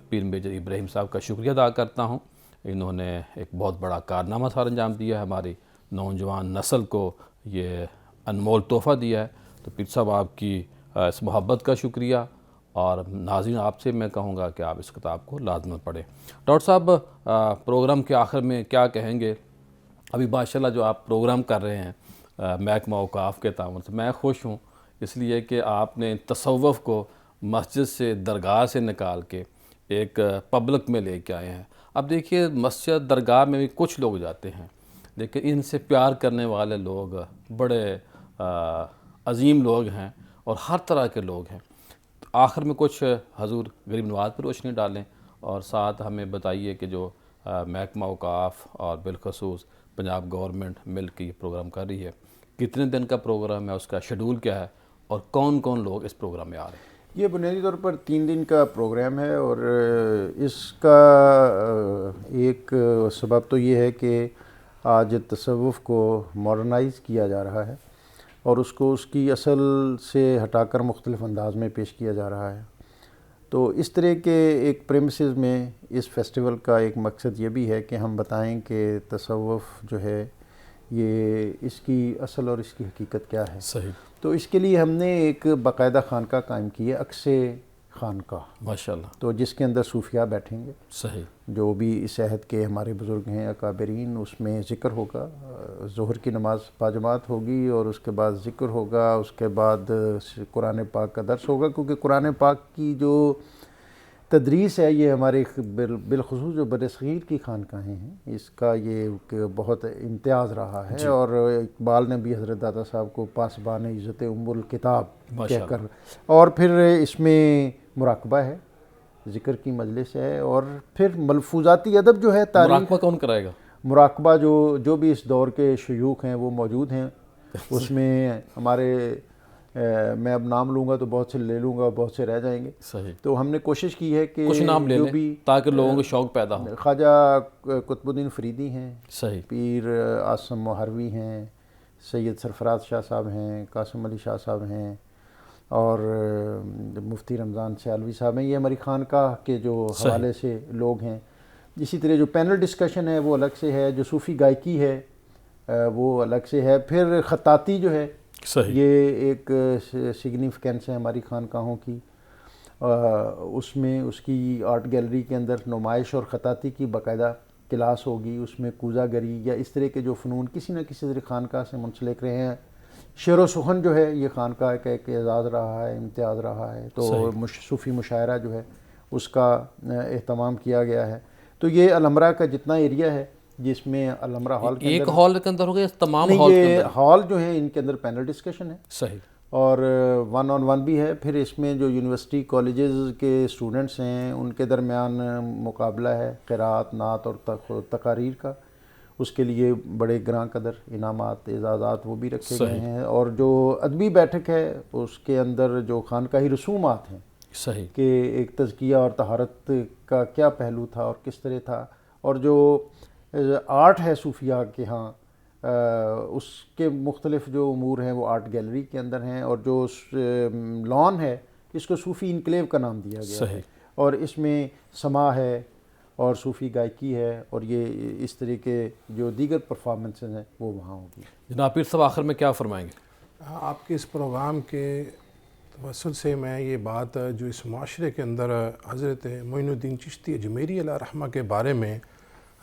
Speaker 1: پیر میجر ابراہیم صاحب کا شکریہ ادا کرتا ہوں، انہوں نے ایک بہت بڑا کارنامہ سر انجام دیا ہے، ہماری نوجوان نسل کو یہ انمول تحفہ دیا ہے۔ تو پیر صاحب آپ کی اس محبت کا شکریہ، اور ناظرین آپ سے میں کہوں گا کہ آپ اس کتاب کو لازماً پڑھیں۔ ڈاکٹر صاحب پروگرام کے آخر میں کیا کہیں گے؟ ابھی ماشاءاللہ جو آپ پروگرام کر رہے ہیں محکمہ اوقاف کے تعاون سے، میں خوش ہوں اس لیے کہ آپ نے تصوف کو مسجد سے، درگاہ سے نکال کے ایک پبلک میں لے کے آئے ہیں۔ اب دیکھیے مسجد درگاہ میں بھی کچھ لوگ جاتے ہیں، لیکن ان سے پیار کرنے والے لوگ بڑے عظیم لوگ ہیں اور ہر طرح کے لوگ ہیں۔ آخر میں کچھ حضور غریب نواز پر روشنی ڈالیں، اور ساتھ ہمیں بتائیے کہ جو محکمہ اوقاف اور بالخصوص پنجاب گورنمنٹ مل کے یہ پروگرام کر رہی ہے، کتنے دن کا پروگرام ہے، اس کا شیڈول کیا ہے، اور کون کون لوگ اس پروگرام میں آ رہے ہیں؟
Speaker 2: یہ بنیادی طور پر 3 دن کا پروگرام ہے، اور اس کا ایک سبب تو یہ ہے کہ آج تصوف کو ماڈرنائز کیا جا رہا ہے اور اس کو اس کی اصل سے ہٹا کر مختلف انداز میں پیش کیا جا رہا ہے۔ تو اس طرح کے ایک پریمسز میں اس فیسٹیول کا ایک مقصد یہ بھی ہے کہ ہم بتائیں کہ تصوف جو ہے یہ اس کی اصل اور اس کی حقیقت کیا ہے۔
Speaker 1: صحیح۔
Speaker 2: تو اس کے لیے ہم نے ایک باقاعدہ خانقاہ قائم کی ہے، عکس خانقاہ،
Speaker 1: ماشاءاللہ۔
Speaker 2: تو جس کے اندر صوفیاء بیٹھیں گے،
Speaker 1: صحیح۔
Speaker 2: جو بھی اس عہد کے ہمارے بزرگ ہیں اکابرین، اس میں ذکر ہوگا، ظہر کی نماز باجماعت ہوگی، اور اس کے بعد ذکر ہوگا، اس کے بعد قرآن پاک کا درس ہوگا، کیونکہ قرآن پاک کی جو تدریس ہے یہ ہمارے بالخصوص جو برصغیر کی خانقاہیں ہیں، اس کا یہ بہت امتیاز رہا ہے۔ اور اقبال نے بھی حضرت داتا صاحب کو پاسبان عزت ام الکتاب کہہ کر، اور پھر اس میں مراقبہ ہے، ذکر کی مجلس ہے، اور پھر ملفوظاتی ادب جو ہے، تاریخ۔
Speaker 1: مراقبہ کون کرائے گا؟
Speaker 2: مراقبہ جو بھی اس دور کے شیوخ ہیں وہ موجود ہیں اس میں۔ ہمارے میں اب نام لوں گا تو بہت سے لے لوں گا، بہت سے رہ جائیں گے۔
Speaker 1: صحیح۔
Speaker 2: تو ہم نے کوشش کی ہے کہ
Speaker 1: کچھ نام لے
Speaker 2: جو
Speaker 1: لیں
Speaker 2: بھی
Speaker 1: تاکہ لوگوں کو شوق پیدا ہو۔
Speaker 2: خواجہ قطب الدین فریدی ہیں،
Speaker 1: صحیح۔
Speaker 2: پیر عاصم محروی ہیں، سید سرفراز شاہ صاحب ہیں، قاسم علی شاہ صاحب ہیں، اور مفتی رمضان سیالوی صاحب ہیں۔ یہ ہماری خانقاہ کے جو حوالے سے لوگ ہیں۔ اسی طرح جو پینل ڈسکشن ہے وہ الگ سے ہے، جو صوفی گائکی ہے وہ الگ سے ہے، پھر خطاطی جو ہے
Speaker 1: صحیح۔
Speaker 2: یہ ایک سگنیفیکینس ہے ہماری خانقاہوں کی۔ اس میں اس کی آرٹ گیلری کے اندر نمائش اور خطاطی کی باقاعدہ کلاس ہوگی، اس میں کوزہ گری یا اس طرح کے جو فنون کسی نہ کسی طرح خانقاہ سے منسلک رہے ہیں۔ شعر و سخن جو ہے یہ خانقاہ کا ایک اعزاز رہا ہے، امتیاز رہا ہے، تو صوفی مشاعرہ جو ہے اس کا اہتمام کیا گیا ہے۔ تو یہ الحمرہ کا جتنا ایریا ہے، جس میں الحمرہ ہال کے
Speaker 1: ایک ہال کے اندر ہوگا یا تمام
Speaker 2: نہیں،
Speaker 1: ہال کے
Speaker 2: یہ
Speaker 1: اندر؟
Speaker 2: ہال جو ہے ان کے اندر پینل ڈسکشن ہے،
Speaker 1: صحیح،
Speaker 2: اور 1 on 1 بھی ہے۔ پھر اس میں جو یونیورسٹی کالجز کے اسٹوڈنٹس ہیں ان کے درمیان مقابلہ ہے قراءت، نعت اور تقاریر کا، اس کے لیے بڑے گراں قدر انعامات، اعزازات وہ بھی رکھے گئے ہیں۔ اور جو ادبی بیٹھک ہے اس کے اندر جو خانقاہی رسومات ہیں،
Speaker 1: صحیح،
Speaker 2: کہ ایک تزکیہ اور طہارت کا کیا پہلو تھا اور کس طرح تھا، اور جو آرٹ ہے صوفیاء کے ہاں اس کے مختلف جو امور ہیں وہ آرٹ گیلری کے اندر ہیں، اور جو لان ہے اس کو صوفی انکلیو کا نام دیا گیا ہے، اور اس میں سما ہے اور صوفی گائکی ہے، اور یہ اس طرح کے جو دیگر پرفارمنسز ہیں وہ وہاں ہوگی۔
Speaker 1: جناب پیر صاحب آخر میں کیا فرمائیں گے؟
Speaker 3: آپ کے اس پروگرام کے توسل سے میں یہ بات جو اس معاشرے کے اندر حضرت معین الدین چشتی اجمیری علیہ رحمہ کے بارے میں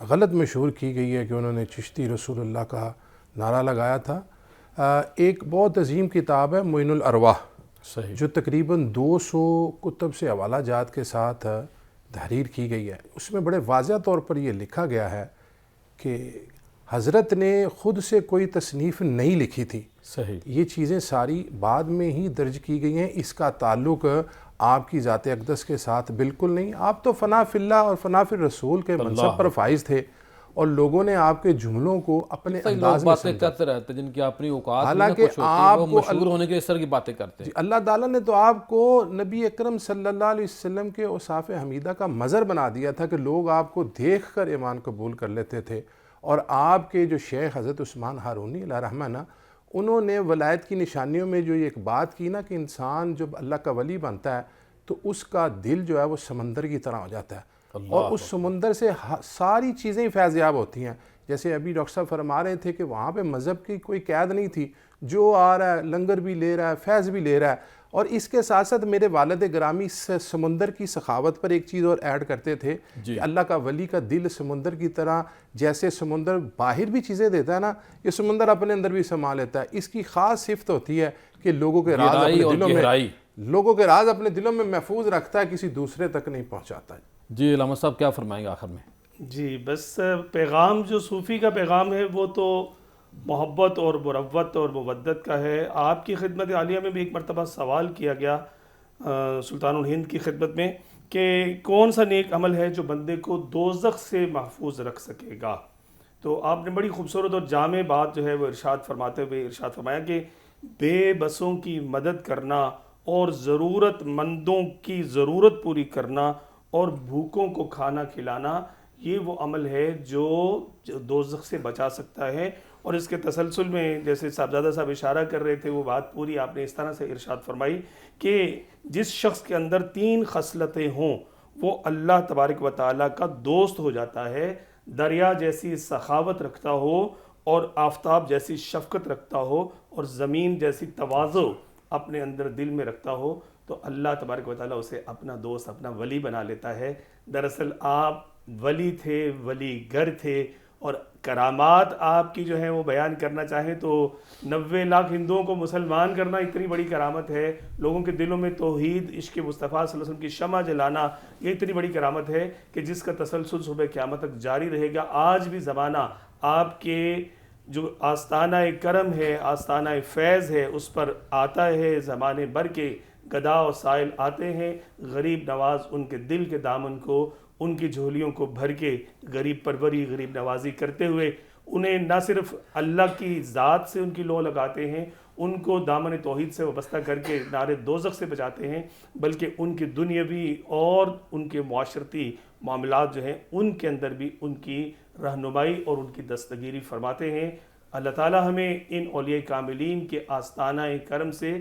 Speaker 3: غلط مشہور کی گئی ہے کہ انہوں نے چشتی رسول اللہ کا نعرہ لگایا تھا، ایک بہت عظیم کتاب ہے معین الارواح،
Speaker 1: صحیح،
Speaker 3: جو تقریباً 200 کتب سے حوالہ جات کے ساتھ تحریر کی گئی ہے۔ اس میں بڑے واضح طور پر یہ لکھا گیا ہے کہ حضرت نے خود سے کوئی تصنیف نہیں لکھی تھی،
Speaker 1: صحیح،
Speaker 3: یہ چیزیں ساری بعد میں ہی درج کی گئی ہیں، اس کا تعلق آپ کی ذات اقدس کے ساتھ بالکل نہیں۔ آپ تو فنا فی اللہ اور فنا فی الرسول کے منصب پر فائز تھے، اور لوگوں نے آپ کے جملوں کو اپنے
Speaker 1: لوگ
Speaker 3: انداز میں
Speaker 1: باتیں کرتے رہتے ہیں جن کی اپنی اوقات میں
Speaker 3: حالانکہ
Speaker 1: کچھ ہوتی ہے،
Speaker 3: آپ
Speaker 1: وہ
Speaker 3: کو
Speaker 1: مشہور ہونے کے اس طرح کی باتیں کرتے ہیں.
Speaker 3: اللہ تعالیٰ نے تو آپ کو نبی اکرم صلی اللہ علیہ وسلم کے اوصاف حمیدہ کا مظہر بنا دیا تھا کہ لوگ آپ کو دیکھ کر ایمان قبول کر لیتے تھے. اور آپ کے جو شیخ حضرت عثمان ہارونی علیہ رحمہ نا، انہوں نے ولایت کی نشانیوں میں جو یہ ایک بات کی نا کہ انسان جب اللہ کا ولی بنتا ہے تو اس کا دل جو ہے وہ سمندر کی طرح ہو جاتا ہے، اور اس سمندر سے ساری چیزیں فیض یاب ہوتی ہیں. جیسے ابھی ڈاکٹر صاحب فرما رہے تھے کہ وہاں پہ مذہب کی کوئی قید نہیں تھی، جو آ رہا ہے لنگر بھی لے رہا ہے، فیض بھی لے رہا ہے. اور اس کے ساتھ ساتھ میرے والد گرامی سمندر کی سخاوت پر ایک چیز اور ایڈ کرتے تھے کہ اللہ کا ولی کا دل سمندر کی طرح، جیسے سمندر باہر بھی چیزیں دیتا ہے نا، یہ سمندر اپنے اندر بھی سما لیتا ہے. اس کی خاص صفت ہوتی ہے کہ لوگوں کے راز اپنے دلوں میں محفوظ رکھتا ہے، کسی دوسرے تک نہیں پہنچاتا ہے.
Speaker 1: جی علامہ صاحب کیا فرمائیں گے آخر میں؟
Speaker 4: جی بس پیغام جو صوفی کا پیغام ہے وہ تو محبت اور مروت اور مودت کا ہے. آپ کی خدمت عالیہ میں بھی ایک مرتبہ سوال کیا گیا سلطان الہند کی خدمت میں کہ کون سا نیک عمل ہے جو بندے کو دوزخ سے محفوظ رکھ سکے گا. تو آپ نے بڑی خوبصورت اور جامع بات جو ہے وہ ارشاد فرماتے ہوئے ارشاد فرمایا کہ بے بسوں کی مدد کرنا اور ضرورت مندوں کی ضرورت پوری کرنا اور بھوکوں کو کھانا کھلانا، یہ وہ عمل ہے جو دوزخ سے بچا سکتا ہے. اور اس کے تسلسل میں جیسے صاحبزادہ صاحب اشارہ کر رہے تھے وہ بات پوری آپ نے اس طرح سے ارشاد فرمائی کہ جس شخص کے اندر 3 خصلتیں ہوں وہ اللہ تبارک و تعالیٰ کا دوست ہو جاتا ہے. دریا جیسی سخاوت رکھتا ہو اور آفتاب جیسی شفقت رکھتا ہو اور زمین جیسی تواضع اپنے اندر دل میں رکھتا ہو تو اللہ تبارک و تعالیٰ اسے اپنا دوست، اپنا ولی بنا لیتا ہے. دراصل آپ ولی تھے، ولی گر تھے، اور کرامات آپ کی جو ہے وہ بیان کرنا چاہیں تو 90 لاکھ ہندوؤں کو مسلمان کرنا اتنی بڑی کرامت ہے. لوگوں کے دلوں میں توحید، عشق مصطفیٰ صلی اللہ علیہ وسلم کی شمع جلانا، یہ اتنی بڑی کرامت ہے کہ جس کا تسلسل صبح قیامت تک جاری رہے گا. آج بھی زمانہ آپ کے جو آستانہ کرم ہے، آستانہ فیض ہے، اس پر آتا ہے. زمانے بھر کے گدا و سائل آتے ہیں، غریب نواز ان کے دل کے دامن کو، ان کی جھولیوں کو بھر کے غریب پروری، غریب نوازی کرتے ہوئے انہیں نہ صرف اللہ کی ذات سے ان کی لو لگاتے ہیں، ان کو دامن توحید سے وابستہ کر کے نار دوزخ سے بچاتے ہیں، بلکہ ان کی دنیاوی اور ان کے معاشرتی معاملات جو ہیں ان کے اندر بھی ان کی رہنمائی اور ان کی دستگیری فرماتے ہیں. اللہ تعالی ہمیں ان اولیاء کاملین کے آستانہ کرم سے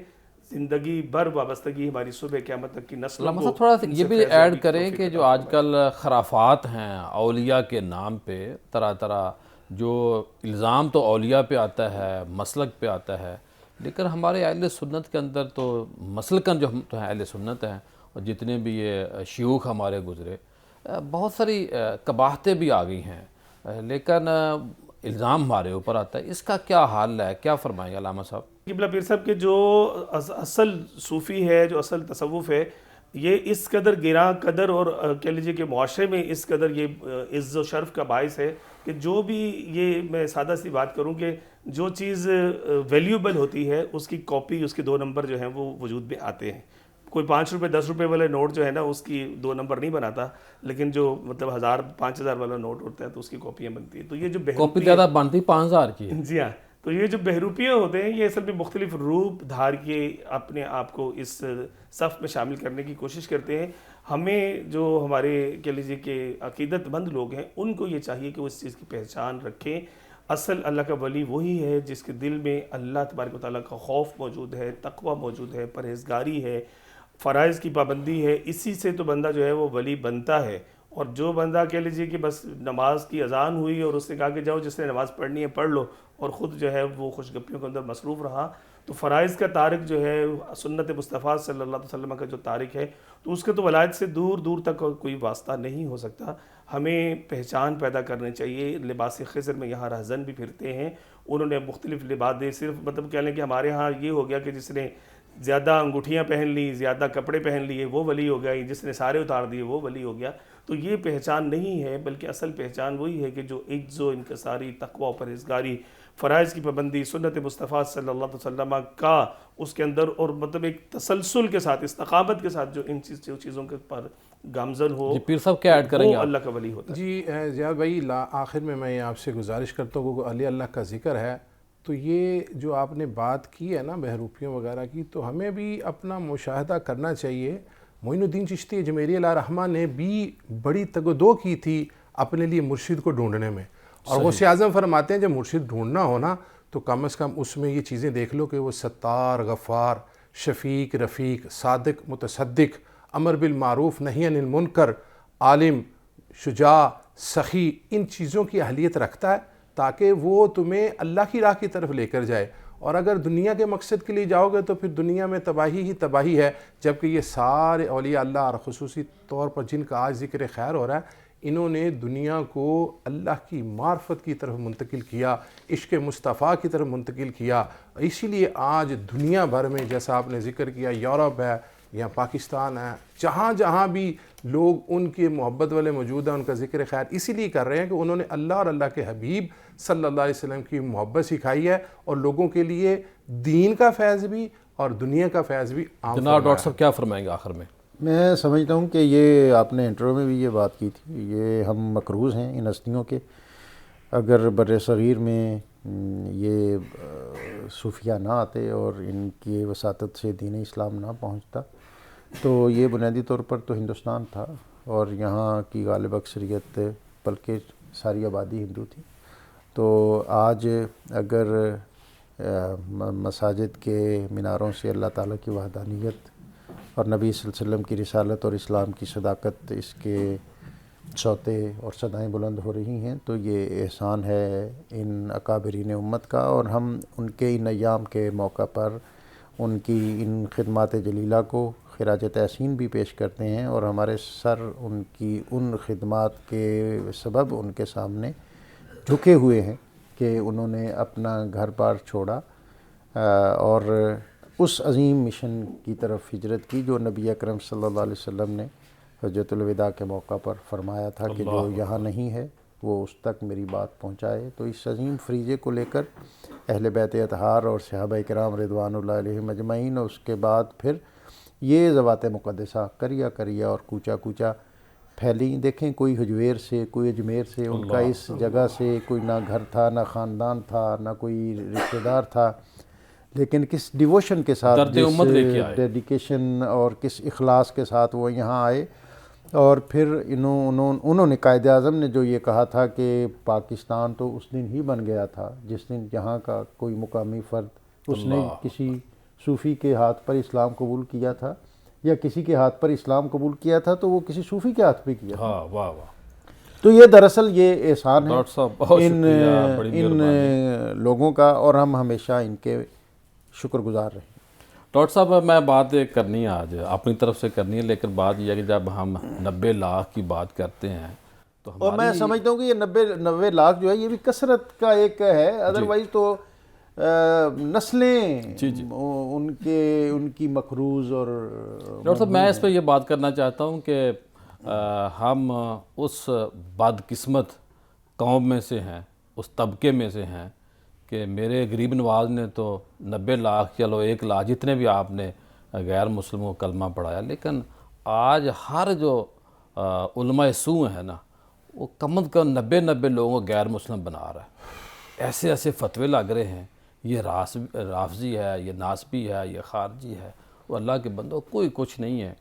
Speaker 4: زندگی بھر وابستگی ہماری صبح قیامت تک کی نسلوں کو.
Speaker 1: تھوڑا سا یہ بھی ایڈ کریں کہ جو آج کل خرافات ہیں اولیاء کے نام پہ، طرح طرح جو الزام تو اولیاء پہ آتا ہے، مسلک پہ آتا ہے، لیکن ہمارے اہل سنت کے اندر تو مسلکن جو ہم تو ہیں اہل سنت ہیں، اور جتنے بھی یہ شیوخ ہمارے گزرے، بہت ساری قباحتیں بھی آ گئی ہیں، لیکن الزام ہمارے اوپر آتا ہے. اس کا کیا حال ہے، کیا فرمائیں گے علامہ صاحب؟
Speaker 4: قبلہ پیر صاحب کے جو اصل صوفی ہے، جو اصل تصوف ہے، یہ اس قدر گراں قدر اور کہہ لیجیے کہ معاشرے میں اس قدر یہ عز و شرف کا باعث ہے کہ جو بھی، یہ میں سادہ سی بات کروں کہ جو چیز ویلیوبل ہوتی ہے اس کی کاپی، اس کے 2 نمبر جو ہیں وہ وجود میں آتے ہیں. کوئی 5 روپے 10 روپے والے نوٹ جو ہے نا اس کی 2 نمبر نہیں بناتا، لیکن جو مطلب 1000 5000 والا نوٹ ہوتا ہے تو اس کی کاپیاں بنتی ہیں. تو یہ جو
Speaker 1: کاپی زیادہ بنتی 5000 کی ہے.
Speaker 4: جی ہاں، تو یہ جو بہروپیے ہوتے ہیں یہ اصل میں مختلف روپ دھار کے اپنے آپ کو اس صف میں شامل کرنے کی کوشش کرتے ہیں. ہمیں جو ہمارے کہہ لیجیے کہ عقیدت مند لوگ ہیں ان کو یہ چاہیے کہ وہ اس چیز کی پہچان رکھیں. اصل اللہ کا ولی وہی ہے جس کے دل میں اللہ تبارک و تعالیٰ کا خوف موجود ہے، تقوی موجود ہے، پرہیزگاری ہے، فرائض کی پابندی ہے. اسی سے تو بندہ جو ہے وہ ولی بنتا ہے. اور جو بندہ کہہ لیجیے کہ بس نماز کی اذان ہوئی اور اس نے کہا کہ جاؤ جس نے نماز پڑھنی ہے پڑھ لو، اور خود جو ہے وہ خوش گپیوں کے اندر مصروف رہا، تو فرائض کا تارک جو ہے، سنت مصطفیٰ صلی اللہ علیہ وسلم کا جو تارک ہے، تو اس کے تو ولایت سے دور دور تک کوئی واسطہ نہیں ہو سکتا. ہمیں پہچان پیدا کرنی چاہیے. لباس خضر میں یہاں رہزن بھی پھرتے ہیں، انہوں نے مختلف لبادیں، صرف مطلب کہہ لیں کہ ہمارے ہاں یہ ہو گیا کہ جس نے زیادہ انگوٹھیاں پہن لی، زیادہ کپڑے پہن لیے وہ ولی ہو گیا، جس نے سارے اتار دیے وہ ولی ہو گیا. تو یہ پہچان نہیں ہے، بلکہ اصل پہچان وہی ہے کہ جو عجز و انکساری، تقوی و پرہیزگاری، فرائض کی پابندی، سنت مصطفیٰ صلی اللہ علیہ وسلم کا اس کے اندر، اور مطلب ایک تسلسل کے ساتھ، استقامت کے ساتھ جو ان چیزوں کے پر گامزن ہو
Speaker 1: جی پیر صاحب کیا ایڈ کریں گے
Speaker 4: وہ
Speaker 1: آپ؟
Speaker 4: اللہ کا ولی ہوتا ہے.
Speaker 3: جی زیاد بھائی آخر میں یہ آپ سے گزارش کرتا ہوں کہ علی اللہ کا ذکر ہے، تو یہ جو آپ نے بات کی ہے نا بہروپیوں وغیرہ کی، تو ہمیں بھی اپنا مشاہدہ کرنا چاہیے. معین الدین چشتی اجمیری علیہ رحمہ نے بھی بڑی تگ و دو کی تھی اپنے لیے مرشد کو ڈھونڈنے میں، اور غوث اعظم فرماتے ہیں جب مرشد ڈھونڈنا ہو نا تو کم از کم اس میں یہ چیزیں دیکھ لو کہ وہ ستار، غفار، شفیق، رفیق، صادق، متصدق، امر بالمعروف نہی عن المنکر، عالم، شجاع، سخی، ان چیزوں کی اہلیت رکھتا ہے تاکہ وہ تمہیں اللہ کی راہ کی طرف لے کر جائے. اور اگر دنیا کے مقصد کے لیے جاؤ گے تو پھر دنیا میں تباہی ہی تباہی ہے. جبکہ یہ سارے اولیاء اللہ اور خصوصی طور پر جن کا آج ذکر خیر ہو رہا ہے، انہوں نے دنیا کو اللہ کی معرفت کی طرف منتقل کیا، عشق مصطفیٰ کی طرف منتقل کیا. اسی لیے آج دنیا بھر میں جیسا آپ نے ذکر کیا، یورپ ہے یا پاکستان ہے، جہاں جہاں بھی لوگ ان کے محبت والے موجود ہیں، ان کا ذکر خیر اسی لیے کر رہے ہیں کہ انہوں نے اللہ اور اللہ کے حبیب صلی اللہ علیہ وسلم کی محبت سکھائی ہے، اور لوگوں کے لیے دین کا فیض بھی اور دنیا کا فیض بھی عام
Speaker 1: جناب
Speaker 3: فرمایا
Speaker 1: ڈاکٹر صاحب کیا فرمائیں گے آخر میں؟
Speaker 2: میں سمجھتا ہوں کہ یہ آپ نے انٹرو میں بھی یہ بات کی تھی، یہ ہم مقروض ہیں ان ہستیوں کے. اگر بر صغیر میں یہ صوفیہ نہ آتے اور ان کی وساطت سے دین اسلام نہ پہنچتا تو یہ بنیادی طور پر تو ہندوستان تھا اور یہاں کی غالب اکثریت بلکہ ساری آبادی ہندو تھی. تو آج اگر مساجد کے میناروں سے اللہ تعالیٰ کی وحدانیت اور نبی صلی اللہ علیہ وسلم کی رسالت اور اسلام کی صداقت اس کے صوتے اور صدائیں بلند ہو رہی ہیں، تو یہ احسان ہے ان اکابرین امت کا، اور ہم ان کے ان ایام کے موقع پر ان کی ان خدمات جلیلہ کو خراج تحسین بھی پیش کرتے ہیں، اور ہمارے سر ان کی ان خدمات کے سبب ان کے سامنے جھکے ہوئے ہیں کہ انہوں نے اپنا گھر بار چھوڑا اور اس عظیم مشن کی طرف ہجرت کی جو نبی اکرم صلی اللہ علیہ وسلم نے حجۃ الوداع کے موقع پر فرمایا تھا کہ جو یہاں نہیں ہے وہ اس تک میری بات پہنچائے. تو اس عظیم فریضے کو لے کر اہل بیت اطہار اور صحابہ کرام رضوان اللہ علیہم اجمعین، اور اس کے بعد پھر یہ ذوات مقدسہ کریا اور کوچا کوچا پھیلی. دیکھیں کوئی حجویر سے، کوئی اجمیر سے، ان کا اس جگہ سے کوئی نہ گھر تھا، نہ خاندان تھا، نہ کوئی رشتہ دار تھا، لیکن کس ڈیووشن کے ساتھ، جس ڈیڈیکیشن اور کس اخلاص کے ساتھ وہ یہاں آئے. اور پھر انہوں نے قائد اعظم نے جو یہ کہا تھا کہ پاکستان تو اس دن ہی بن گیا تھا جس دن یہاں کا کوئی مقامی فرد اس نے کسی صوفی کے ہاتھ پر اسلام قبول کیا تھا یا کسی کے ہاتھ پر اسلام قبول کیا تھا تو وہ کسی صوفی کے ہاتھ پہ کیا تھا.
Speaker 1: ہاں واہ واہ.
Speaker 2: تو یہ دراصل یہ احسان ہے
Speaker 1: ڈاکٹر صاحب بہت شکریہ، بڑی
Speaker 2: ان لوگوں کا، اور ہم ہمیشہ ان کے شکر گزار رہیں.
Speaker 1: ڈاکٹر صاحب میں بات ایک کرنی ہے آج اپنی طرف سے کرنی ہے، لیکن بات یہ ہے کہ جب ہم 90 لاکھ کی بات کرتے ہیں تو
Speaker 2: اور میں سمجھتا ہوں کہ یہ 90 لاکھ جو ہے یہ بھی کثرت کا ایک ہے، ادروائز تو نسلیں ان کی مقروض. اور
Speaker 1: ڈاکٹر صاحب میں اس پہ یہ بات کرنا چاہتا ہوں کہ ہم اس بدقسمت قوم میں سے ہیں، اس طبقے میں سے ہیں کہ میرے غریب نواز نے تو 90 لاکھ چلو 1 لاکھ جتنے بھی آپ نے غیر مسلموں کو کلمہ پڑھایا، لیکن آج ہر جو علماء سو ہیں نا وہ کم از کم 90 لوگوں کو غیر مسلم بنا رہا ہے. ایسے ایسے فتوے لگ رہے ہیں، یہ رافضی ہے، یہ ناسبی ہے، یہ خارجی ہے. وہ اللہ کے بندوں کوئی کچھ نہیں ہے.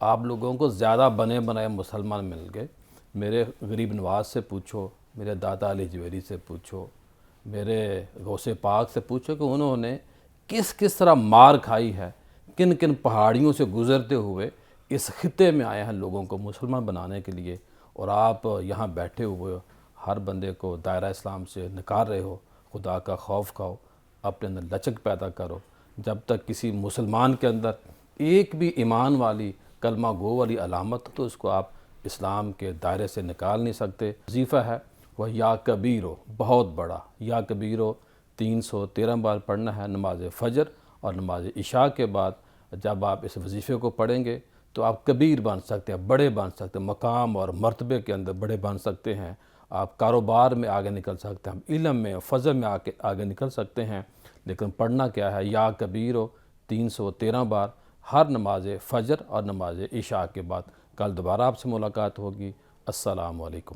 Speaker 1: آپ لوگوں کو زیادہ بنے بنائے مسلمان مل گئے. میرے غریب نواز سے پوچھو، میرے دادا علی جویری سے پوچھو، میرے غوث پاک سے پوچھو کہ انہوں نے کس طرح مار کھائی ہے، کن کن پہاڑیوں سے گزرتے ہوئے اس خطے میں آئے ہیں لوگوں کو مسلمان بنانے کے لیے، اور آپ یہاں بیٹھے ہوئے ہر بندے کو دائرہ اسلام سے نکال رہے ہو. خدا کا خوف کھاؤ، اپنے اندر لچک پیدا کرو. جب تک کسی مسلمان کے اندر ایک بھی ایمان والی کلمہ گو والی علامت تو اس کو آپ اسلام کے دائرے سے نکال نہیں سکتے. وظیفہ ہے وہ یا کبیرو، بہت بڑا یا کبیرو 313 بار پڑھنا ہے نماز فجر اور نماز عشاء کے بعد. جب آپ اس وظیفے کو پڑھیں گے تو آپ کبیر بن سکتے ہیں، بڑے بن سکتے ہیں، مقام اور مرتبے کے اندر بڑے بن سکتے ہیں. آپ کاروبار میں آگے نکل سکتے ہیں، علم میں فضل میں آگے نکل سکتے ہیں. لیکن پڑھنا کیا ہے؟ یا کبیرو 313 بار ہر نماز فجر اور نماز عشاء کے بعد. کل دوبارہ آپ سے ملاقات ہوگی۔ السلام علیکم۔